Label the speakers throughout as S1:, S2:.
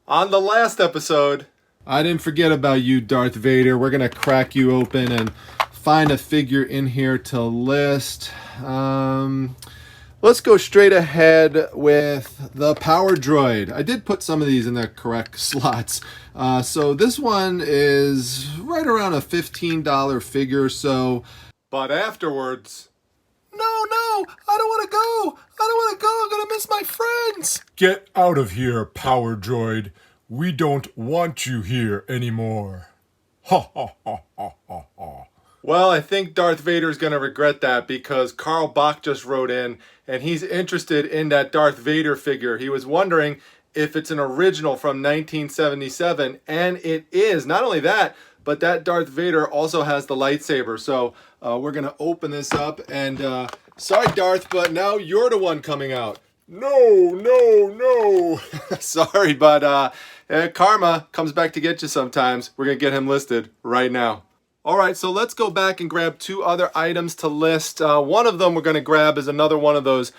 S1: On the last episode, I didn't forget about you, Darth Vader. We're going to crack you open and find a figure in here to list. Let's go straight ahead with the Power Droid. I did put some of these in the correct slots. So this one is right around a $15 figure or so. But afterwards, no, I don't want to go. I don't want to go. I'm going to miss my friends.
S2: Get out of here, Power Droid. We don't want you here anymore. Ha ha ha ha ha ha.
S1: Well, I think Darth Vader's going to regret that because Carl Bach just wrote in and he's interested in that Darth Vader figure. He was wondering if it's an original from 1977, and it is. Not only that, but that Darth Vader also has the lightsaber. So we're going to open this up and sorry, Darth, but now you're the one coming out.
S2: No.
S1: Sorry, but karma comes back to get you sometimes. We're going to get him listed right now. All right, so let's go back and grab two other items to list. One of them we're going to grab is another one of those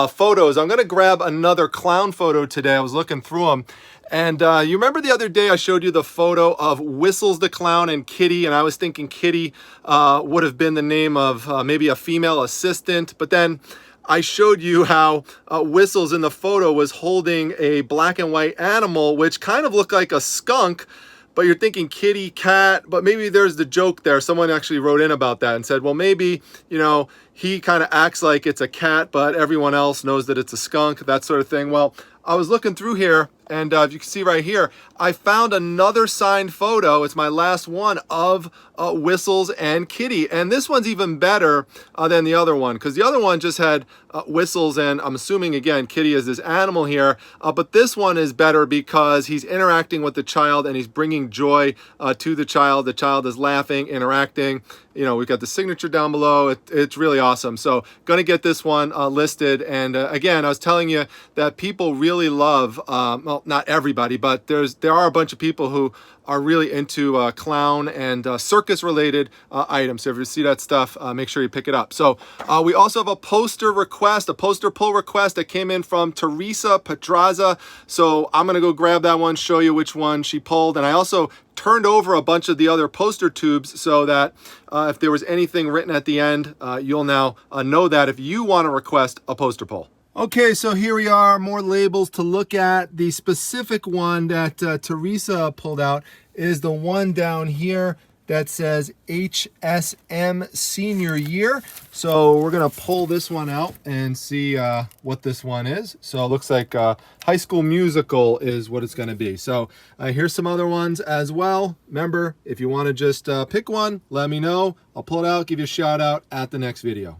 S1: photos. I'm going to grab another clown photo today. I was looking through them. And you remember the other day I showed you the photo of Whistles the Clown and Kitty, and I was thinking Kitty would have been the name of maybe a female assistant. But then I showed you how Whistles in the photo was holding a black and white animal, which kind of looked like a skunk. But you're thinking kitty, cat, but maybe there's the joke there. Someone actually wrote in about that and said, well, maybe, you know, he kind of acts like it's a cat, but everyone else knows that it's a skunk, that sort of thing. Well, I was looking through here, and if you can see right here, I found another signed photo. It's my last one of Whistles and Kitty. And this one's even better than the other one, because the other one just had Whistles and I'm assuming, again, Kitty is this animal here. But this one is better because he's interacting with the child and he's bringing joy to the child. The child is laughing, interacting. You know, we've got the signature down below. It's really awesome. So going to get this one listed. And again, I was telling you that people really love, well, not everybody, but there are a bunch of people who are really into clown and circus related items. So if you see that stuff, make sure you pick it up. So we also have a poster request, a poster pull request that came in from Teresa Pedraza. So I'm going to go grab that one, show you which one she pulled. And I also turned over a bunch of the other poster tubes so that if there was anything written at the end, you'll now know that if you want to request a poster pull. Okay, so here we are, more labels to look at. The specific one that Teresa pulled out is the one down here that says HSM Senior Year. So we're gonna pull this one out and see what this one is. So it looks like High School Musical is what it's gonna be. So here's some other ones as well. Remember, if you wanna just pick one, let me know. I'll pull it out, give you a shout out at the next video.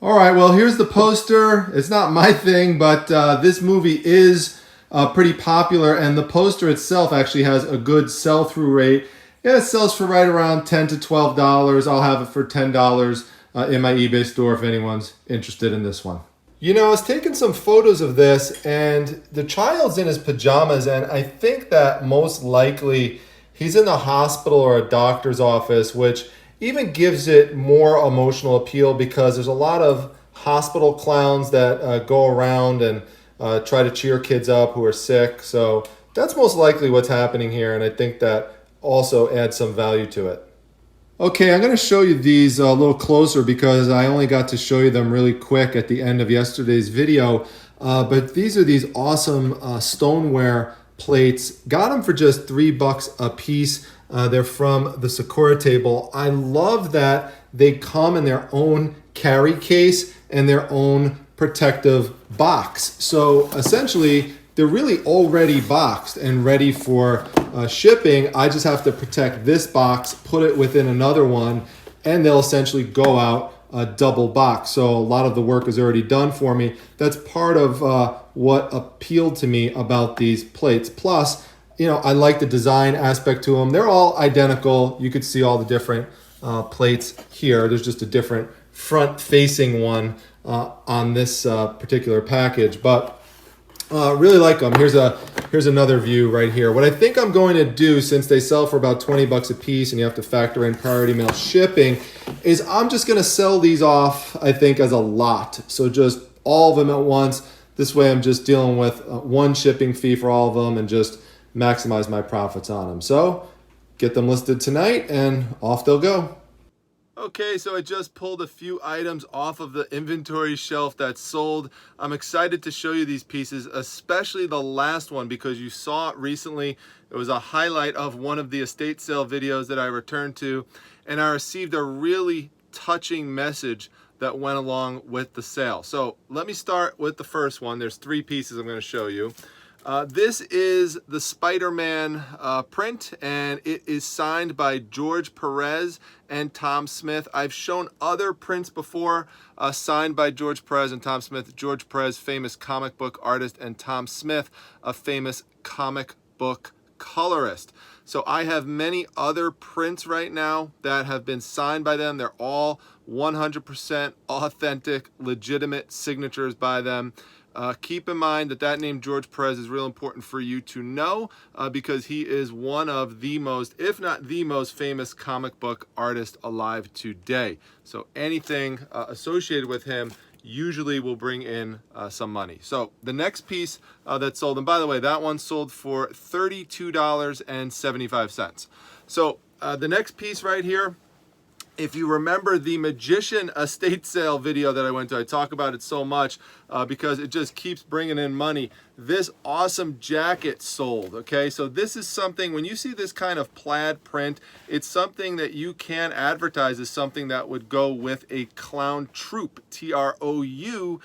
S1: All right, well, here's the poster. It's not my thing, but this movie is pretty popular, and the poster itself actually has a good sell-through rate. Yeah, it sells for right around $10 to $12. I'll have it for $10 in my eBay store if anyone's interested in this one. You know, I was taking some photos of this, and the child's in his pajamas, and I think that most likely he's in the hospital or a doctor's office, which even gives it more emotional appeal because there's a lot of hospital clowns that go around and try to cheer kids up who are sick. So that's most likely what's happening here, and I think that also adds some value to it. Okay, I'm going to show you these a little closer because I only got to show you them really quick at the end of yesterday's video. But these are these awesome stoneware plates. Got them for just $3 a piece. They're from the Sakura table. I love that they come in their own carry case and their own protective box. So essentially, they're really already boxed and ready for shipping. I just have to protect this box, put it within another one, and they'll essentially go out a double box. So a lot of the work is already done for me. That's part of what appealed to me about these plates. Plus, you know, I like the design aspect to them. They're all identical. You could see all the different plates here. There's just a different front-facing one on this particular package, but really like them. Here's another view right here. What I think I'm going to do, since they sell for about $20 a piece and you have to factor in priority mail shipping, is I'm just going to sell these off, I think, as a lot. So just all of them at once. This way I'm just dealing with one shipping fee for all of them and just maximize my profits on them. So get them listed tonight and off they'll go. Okay, so I just pulled a few items off of the inventory shelf that sold. I'm excited to show you these pieces, especially the last one, because you saw it recently. It was a highlight of one of the estate sale videos that I returned to, and I received a really touching message that went along with the sale. So let me start with the first one. There's 3 pieces I'm going to show you. This is the Spider-Man print, and it is signed by George Perez and Tom Smith. I've shown other prints before signed by George Perez and Tom Smith. George Perez, famous comic book artist, and Tom Smith, a famous comic book colorist. So I have many other prints right now that have been signed by them. They're all 100% authentic, legitimate signatures by them. Keep in mind that name George Perez is real important for you to know because he is one of the most, if not the most famous comic book artist alive today. So anything associated with him usually will bring in some money. So the next piece that sold, and by the way, that one sold for $32.75. So the next piece right here, if you remember the magician estate sale video that I went to, I talk about it so much because it just keeps bringing in money. This awesome jacket sold, okay? So this is something, when you see this kind of plaid print, it's something that you can advertise as something that would go with a clown troupe, TROUPE.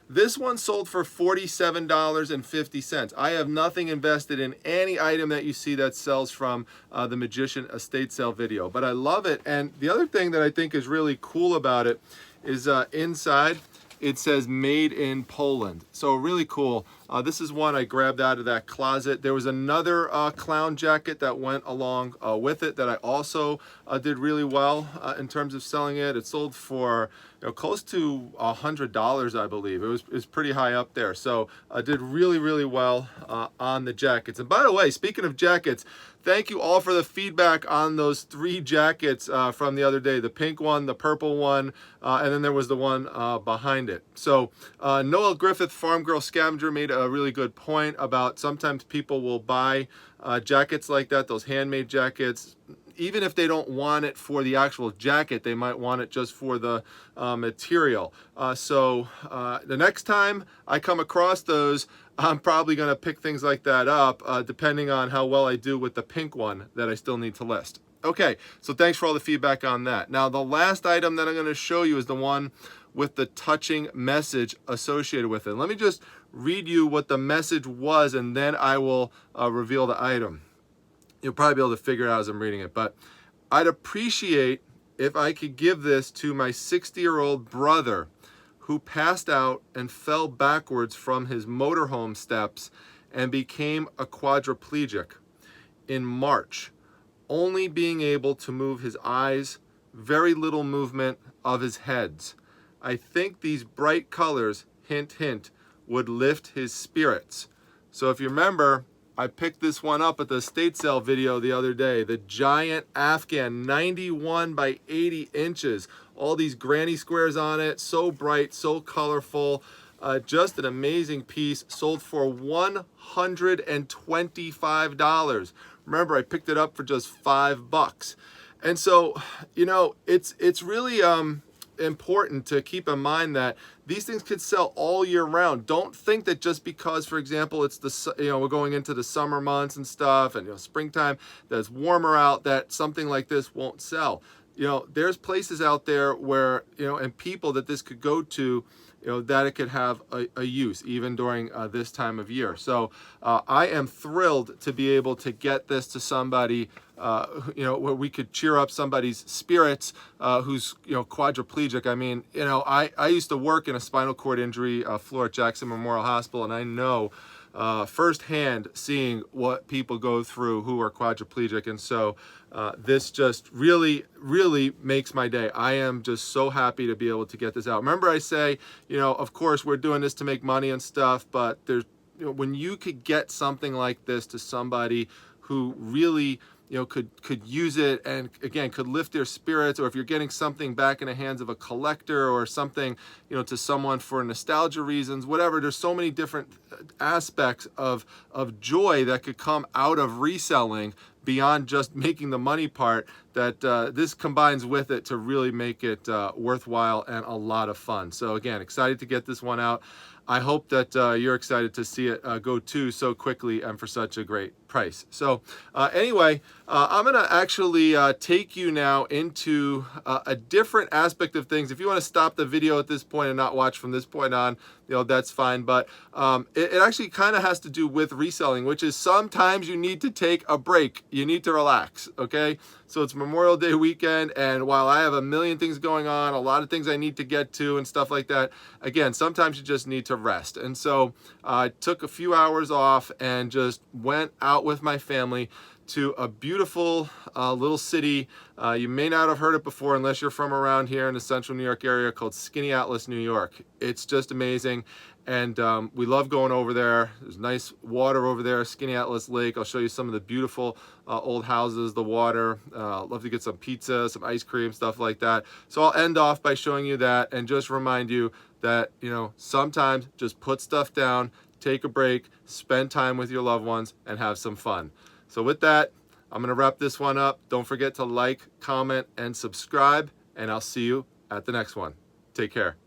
S1: This one sold for $47.50. I have nothing invested in any item that you see that sells from the Magician estate sale video, but I love it. And the other thing that I think is really cool about it is inside it says made in Poland. So really cool. This is one I grabbed out of that closet. There was another clown jacket that went along with it that I also did really well in terms of selling it. It sold for close to $100, I believe. It was pretty high up there. So I did really well on the jackets. And by the way, speaking of jackets, thank you all for the feedback on those 3 jackets from the other day. The pink one, the purple one, and then there was the one behind it. So Noel Griffith, Farm Girl Scavenger, made a really good point about sometimes people will buy jackets like that, those handmade jackets. Even if they don't want it for the actual jacket, they might want it just for the material. So the next time I come across those, I'm probably going to pick things like that up, depending on how well I do with the pink one that I still need to list. Okay, so thanks for all the feedback on that. Now, the last item that I'm going to show you is the one with the touching message associated with it. Let me just read you what the message was, and then I will reveal the item. You'll probably be able to figure it out as I'm reading it, but I'd appreciate if I could give this to my 60-year-old brother who passed out and fell backwards from his motorhome steps and became a quadriplegic in March, only being able to move his eyes, very little movement of his heads. I think these bright colors, hint, hint, would lift his spirits. So if you remember, I picked this one up at the estate sale video the other day. The giant Afghan, 91 by 80 inches. All these granny squares on it, so bright, so colorful. Just an amazing piece. Sold for $125. Remember, I picked it up for just $5. And so, it's really important to keep in mind that these things could sell all year round. Don't think that just because, for example, it's we're going into the summer months and stuff, and springtime, that it's warmer out, that something like this won't sell. There's places out there where and people that this could go to, that it could have a use even during this time of year. So I am thrilled to be able to get this to somebody, where we could cheer up somebody's spirits who's quadriplegic. I mean, I used to work in a spinal cord injury floor at Jackson Memorial Hospital, and I know firsthand seeing what people go through who are quadriplegic. And so this just really makes my day. I am just so happy to be able to get this out. Remember, I say, of course we're doing this to make money and stuff, but there's when you could get something like this to somebody who really could use it, and again could lift their spirits, or if you're getting something back in the hands of a collector or something, to someone for nostalgia reasons, whatever. There's so many different aspects of joy that could come out of reselling beyond just making the money part, that this combines with it to really make it worthwhile and a lot of fun. So again, excited to get this one out. I hope that you're excited to see it go to so quickly and for such a great price. So anyway, I'm gonna actually take you now into a different aspect of things. If you want to stop the video at this point and not watch from this point on, that's fine. But it actually kind of has to do with reselling, which is sometimes you need to take a break. You need to relax, okay? So it's Memorial Day weekend, and while I have a million things going on, a lot of things I need to get to and stuff like that, again, sometimes you just need to rest. And so I took a few hours off and just went out with my family to a beautiful little city. You may not have heard it before unless you're from around here in the central New York area, called Skaneateles, New York. It's just amazing. And we love going over there. There's nice water over there, Skaneateles Lake. I'll show you some of the beautiful old houses, the water. Love to get some pizza, some ice cream, stuff like that. So I'll end off by showing you that and just remind you that, sometimes just put stuff down, take a break, spend time with your loved ones, and have some fun. So with that, I'm going to wrap this one up. Don't forget to like, comment, and subscribe, and I'll see you at the next one. Take care.